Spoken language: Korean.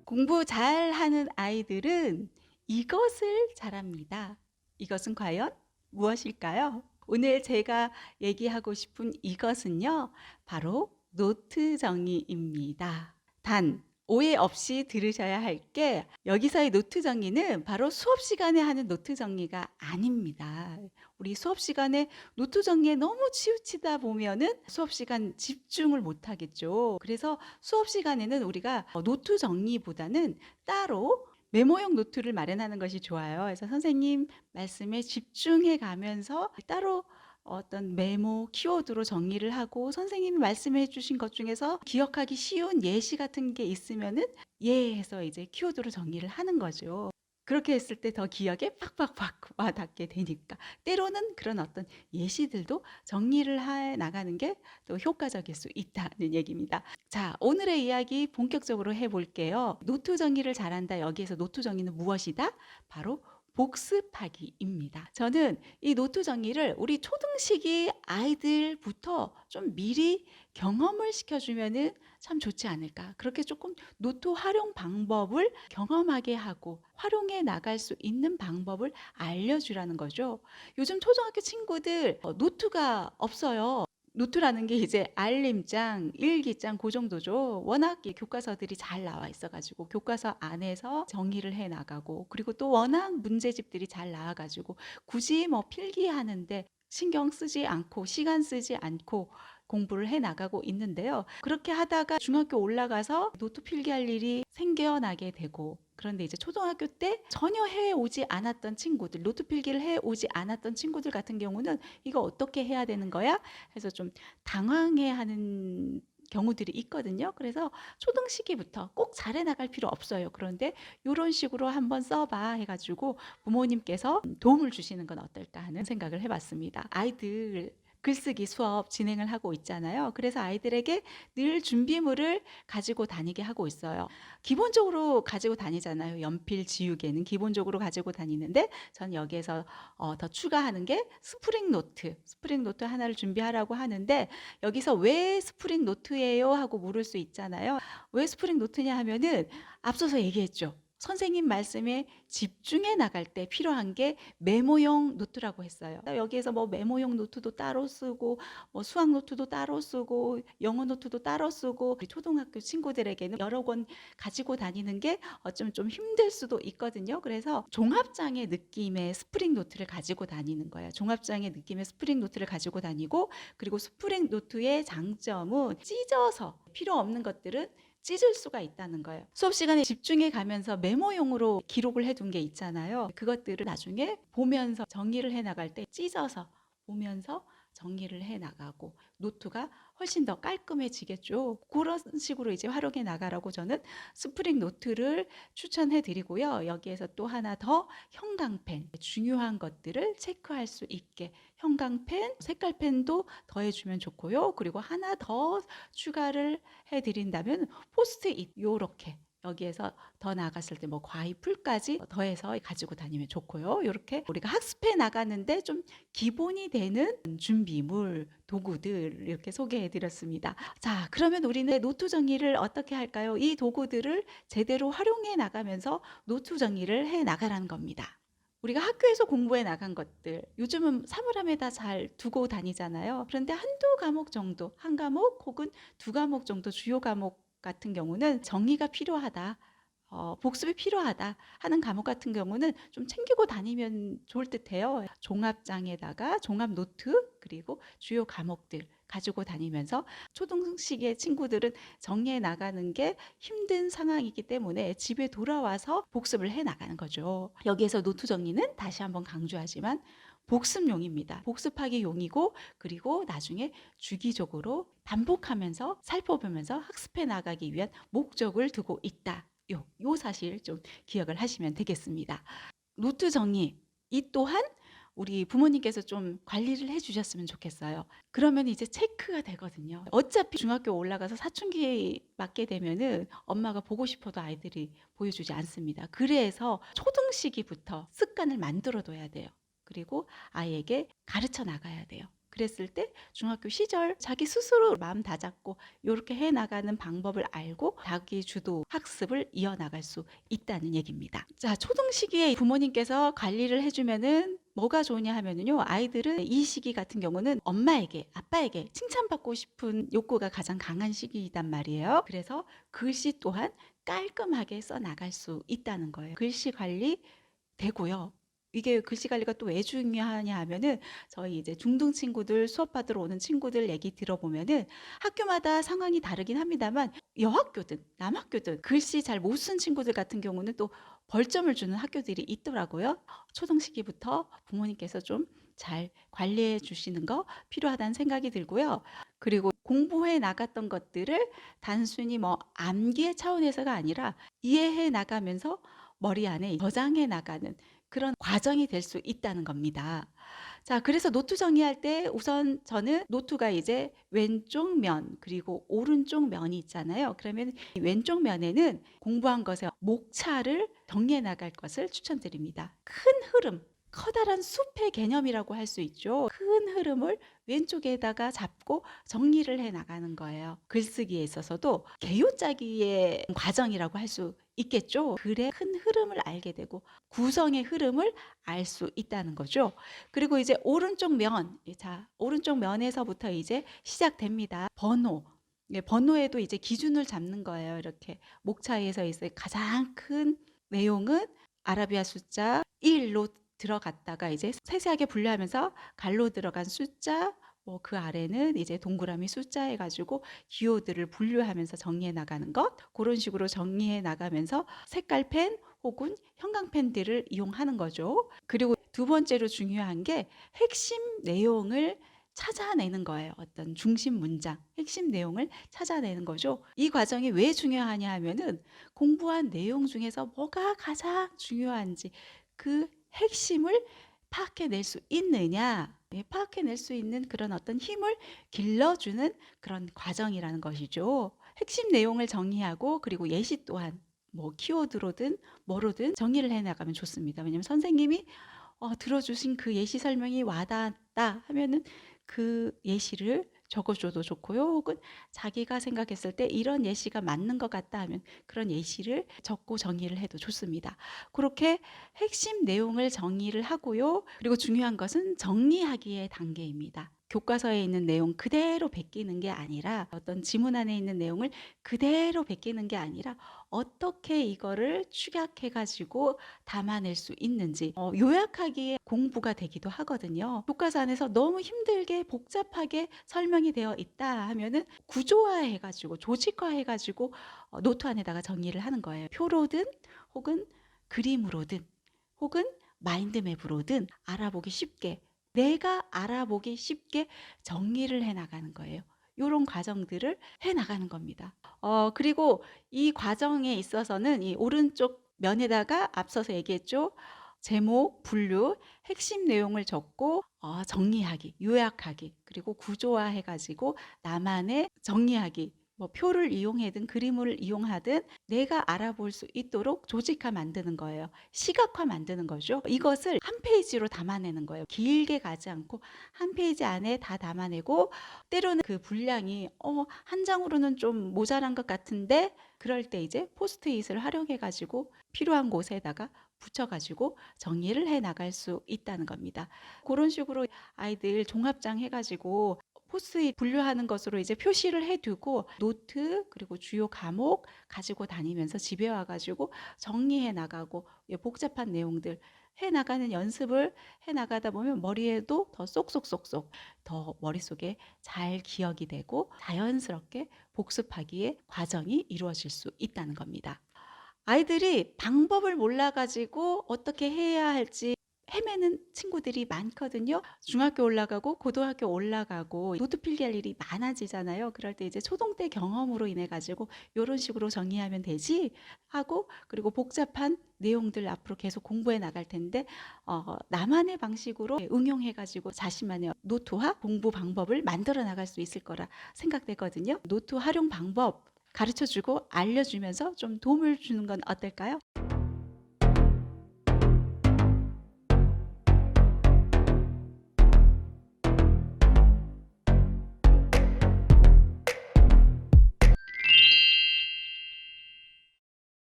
공부 잘하는 아이들은 이것을 잘합니다. 이것은 과연 무엇일까요? 오늘 제가 얘기하고 싶은 이것은요, 바로 노트 정리입니다. 단, 오해 없이 들으셔야 할 게, 여기서의 노트 정리는 바로 수업 시간에 하는 노트 정리가 아닙니다. 우리 수업 시간에 노트 정리에 너무 치우치다 보면은 수업 시간 집중을 못 하겠죠. 그래서 수업 시간에는 우리가 노트 정리보다는 따로 메모용 노트를 마련하는 것이 좋아요. 그래서 선생님 말씀에 집중해 가면서 따로 어떤 메모, 키워드로 정리를 하고 선생님이 말씀해 주신 것 중에서 기억하기 쉬운 예시 같은 게 있으면은 예 해서 이제 키워드로 정리를 하는 거죠. 그렇게 했을 때 더 기억에 팍팍팍 와닿게 되니까. 때로는 그런 어떤 예시들도 정리를 해 나가는 게 또 효과적일 수 있다는 얘기입니다. 자, 오늘의 이야기 본격적으로 해 볼게요. 노트 정리를 잘한다. 여기에서 노트 정리는 무엇이다? 바로 복습하기입니다. 저는 이 노트 정리를 우리 초등시기 아이들부터 좀 미리 경험을 시켜주면은 참 좋지 않을까. 그렇게 조금 노트 활용 방법을 경험하게 하고 활용해 나갈 수 있는 방법을 알려주라는 거죠. 요즘 초등학교 친구들 노트가 없어요. 노트라는 게 이제 알림장, 일기장 그 정도죠. 워낙 이 교과서들이 잘 나와 있어가지고 교과서 안에서 정리를 해 나가고 그리고 또 워낙 문제집들이 잘 나와가지고 굳이 뭐 필기하는데 신경 쓰지 않고 시간 쓰지 않고 공부를 해 나가고 있는데요. 그렇게 하다가 중학교 올라가서 노트 필기할 일이 생겨나게 되고 그런데 이제 초등학교 때 전혀 해 오지 않았던 친구들, 노트 필기를 해 오지 않았던 친구들 같은 경우는 이거 어떻게 해야 되는 거야? 해서 좀 당황해하는 경우들이 있거든요. 그래서 초등 시기부터 꼭 잘해 나갈 필요 없어요. 그런데 이런 식으로 한번 써봐 해가지고 부모님께서 도움을 주시는 건 어떨까 하는 생각을 해봤습니다. 아이들 글쓰기 수업 진행을 하고 있잖아요. 그래서 아이들에게 늘 준비물을 가지고 다니게 하고 있어요. 기본적으로 가지고 다니잖아요. 연필, 지우개는 기본적으로 가지고 다니는데 전 여기에서 더 추가하는 게 스프링 노트. 스프링 노트 하나를 준비하라고 하는데 여기서 왜 스프링 노트예요? 하고 물을 수 있잖아요. 왜 스프링 노트냐 하면은 앞서서 얘기했죠. 선생님 말씀에 집중해 나갈 때 필요한 게 메모용 노트라고 했어요. 여기에서 뭐 메모용 노트도 따로 쓰고 뭐 수학 노트도 따로 쓰고 영어 노트도 따로 쓰고 우리 초등학교 친구들에게는 여러 권 가지고 다니는 게 어쩌면 좀 힘들 수도 있거든요. 그래서 종합장의 느낌의 스프링 노트를 가지고 다니는 거예요. 종합장의 느낌의 스프링 노트를 가지고 다니고 그리고 스프링 노트의 장점은 찢어서 필요 없는 것들은 찢을 수가 있다는 거예요. 수업 시간에 집중해 가면서 메모용으로 기록을 해둔 게 있잖아요. 그것들을 나중에 보면서 정리를 해 나갈 때 찢어서 보면서 정리를 해 나가고 노트가 훨씬 더 깔끔해지겠죠. 그런 식으로 이제 활용해 나가라고 저는 스프링 노트를 추천해 드리고요. 여기에서 또 하나 더 형광펜, 중요한 것들을 체크할 수 있게 형광펜, 색깔펜도 더해주면 좋고요. 그리고 하나 더 추가를 해드린다면 포스트잇 요렇게 여기에서 더 나아갔을 때 뭐 과일 풀까지 더해서 가지고 다니면 좋고요. 이렇게 우리가 학습해 나가는데 좀 기본이 되는 준비물, 도구들 이렇게 소개해 드렸습니다. 자, 그러면 우리는 노트 정리를 어떻게 할까요? 이 도구들을 제대로 활용해 나가면서 노트 정리를 해 나가라는 겁니다. 우리가 학교에서 공부해 나간 것들 요즘은 사물함에다 잘 두고 다니잖아요. 그런데 한두 과목 정도, 한 과목 혹은 두 과목 정도 주요 과목 같은 경우는 정리가 필요하다. 복습이 필요하다 하는 과목 같은 경우는 좀 챙기고 다니면 좋을 듯해요. 종합장에다가 종합 노트 그리고 주요 과목들 가지고 다니면서 초등시기의 친구들은 정리해 나가는 게 힘든 상황이기 때문에 집에 돌아와서 복습을 해 나가는 거죠. 여기에서 노트 정리는 다시 한번 강조하지만 복습용입니다. 복습하기 용이고 그리고 나중에 주기적으로 반복하면서 살펴보면서 학습해 나가기 위한 목적을 두고 있다. 요 사실 좀 기억을 하시면 되겠습니다. 노트 정리 이 또한 우리 부모님께서 좀 관리를 해주셨으면 좋겠어요. 그러면 이제 체크가 되거든요. 어차피 중학교 올라가서 사춘기 맞게 되면은 엄마가 보고 싶어도 아이들이 보여주지 않습니다. 그래서 초등 시기부터 습관을 만들어 둬야 돼요. 그리고 아이에게 가르쳐 나가야 돼요. 그랬을 때 중학교 시절 자기 스스로 마음 다잡고 요렇게 해 나가는 방법을 알고 자기 주도 학습을 이어나갈 수 있다는 얘기입니다. 자, 초등 시기에 부모님께서 관리를 해주면은 뭐가 좋으냐 하면은요, 아이들은 이 시기 같은 경우는 엄마에게, 아빠에게 칭찬받고 싶은 욕구가 가장 강한 시기이단 말이에요. 그래서 글씨 또한 깔끔하게 써 나갈 수 있다는 거예요. 글씨 관리 되고요. 이게 글씨 관리가 또 왜 중요하냐 하면은 저희 이제 중등 친구들 수업 받으러 오는 친구들 얘기 들어보면은 학교마다 상황이 다르긴 합니다만 여학교든 남학교든 글씨 잘 못 쓴 친구들 같은 경우는 또 벌점을 주는 학교들이 있더라고요. 초등 시기부터 부모님께서 좀 잘 관리해 주시는 거 필요하다는 생각이 들고요. 그리고 공부해 나갔던 것들을 단순히 뭐 암기의 차원에서가 아니라 이해해 나가면서 머리 안에 저장해 나가는 그런 과정이 될 수 있다는 겁니다. 자, 그래서 노트 정리할 때 우선 저는 노트가 이제 왼쪽 면 그리고 오른쪽 면이 있잖아요. 그러면 이 왼쪽 면에는 공부한 것의 목차를 정리해 나갈 것을 추천드립니다. 큰 흐름, 커다란 숲의 개념이라고 할 수 있죠. 큰 흐름을 왼쪽에다가 잡고 정리를 해 나가는 거예요. 글쓰기에 있어서도 개요짜기의 과정이라고 할 수 있겠죠. 글의 큰 흐름을 알게 되고 구성의 흐름을 알 수 있다는 거죠. 그리고 이제 오른쪽 면, 자, 오른쪽 면에서부터 이제 시작됩니다. 번호. 번호에도 이제 기준을 잡는 거예요. 이렇게 목차에서 이제 가장 큰 내용은 아라비아 숫자 1로 들어갔다가 이제 세세하게 분류하면서 갈로 들어간 숫자, 뭐 그 아래는 이제 동그라미 숫자 해가지고 기호들을 분류하면서 정리해 나가는 것, 그런 식으로 정리해 나가면서 색깔펜 혹은 형광펜들을 이용하는 거죠. 그리고 두 번째로 중요한 게 핵심 내용을 찾아내는 거예요. 어떤 중심 문장, 핵심 내용을 찾아내는 거죠. 이 과정이 왜 중요하냐 하면은 공부한 내용 중에서 뭐가 가장 중요한지 그 핵심을 파악해낼 수 있느냐, 파악해낼 수 있는 그런 어떤 힘을 길러주는 그런 과정이라는 것이죠. 핵심 내용을 정리하고 그리고 예시 또한 뭐 키워드로든 뭐로든 정리를 해나가면 좋습니다. 왜냐하면 선생님이 들어주신 그 예시 설명이 와닿았다 하면은 그 예시를 적어줘도 좋고요. 혹은 자기가 생각했을 때 이런 예시가 맞는 것 같다 하면 그런 예시를 적고 정리를 해도 좋습니다. 그렇게 핵심 내용을 정리를 하고요. 그리고 중요한 것은 정리하기의 단계입니다. 교과서에 있는 내용 그대로 베끼는 게 아니라 어떤 지문 안에 있는 내용을 그대로 베끼는 게 아니라 어떻게 이거를 축약해가지고 담아낼 수 있는지 요약하기에 공부가 되기도 하거든요. 교과서 안에서 너무 힘들게 복잡하게 설명이 되어 있다 하면은 구조화해가지고 조직화해가지고 노트 안에다가 정리를 하는 거예요. 표로든 혹은 그림으로든 혹은 마인드맵으로든 알아보기 쉽게 내가 알아보기 쉽게 정리를 해 나가는 거예요. 이런 과정들을 해 나가는 겁니다. 그리고 이 과정에 있어서는 이 오른쪽 면에다가 앞서서 얘기했죠. 제목, 분류, 핵심 내용을 적고 정리하기, 요약하기, 그리고 구조화해 가지고 나만의 정리하기, 뭐 표를 이용하든 그림을 이용하든 내가 알아볼 수 있도록 조직화 만드는 거예요. 시각화 만드는 거죠. 이것을 한 페이지로 담아내는 거예요. 길게 가지 않고 한 페이지 안에 다 담아내고 때로는 그 분량이 한 장으로는 좀 모자란 것 같은데 그럴 때 이제 포스트잇을 활용해 가지고 필요한 곳에다가 붙여가지고 정리를 해 나갈 수 있다는 겁니다. 그런 식으로 아이들 종합장 해가지고 포스트잇 분류하는 것으로 이제 표시를 해두고 노트 그리고 주요 과목 가지고 다니면서 집에 와가지고 정리해 나가고 복잡한 내용들 해 나가는 연습을 해 나가다 보면 머리에도 더 쏙쏙쏙쏙 더 머릿속에 잘 기억이 되고 자연스럽게 복습하기의 과정이 이루어질 수 있다는 겁니다. 아이들이 방법을 몰라가지고 어떻게 해야 할지 헤매는 친구들이 많거든요. 중학교 올라가고 고등학교 올라가고 노트 필기할 일이 많아지잖아요. 그럴 때 이제 초등 때 경험으로 인해 가지고 이런 식으로 정리하면 되지 하고 그리고 복잡한 내용들 앞으로 계속 공부해 나갈 텐데 나만의 방식으로 응용해 가지고 자신만의 노트와 공부 방법을 만들어 나갈 수 있을 거라 생각되거든요. 노트 활용 방법 가르쳐 주고 알려주면서 좀 도움을 주는 건 어떨까요?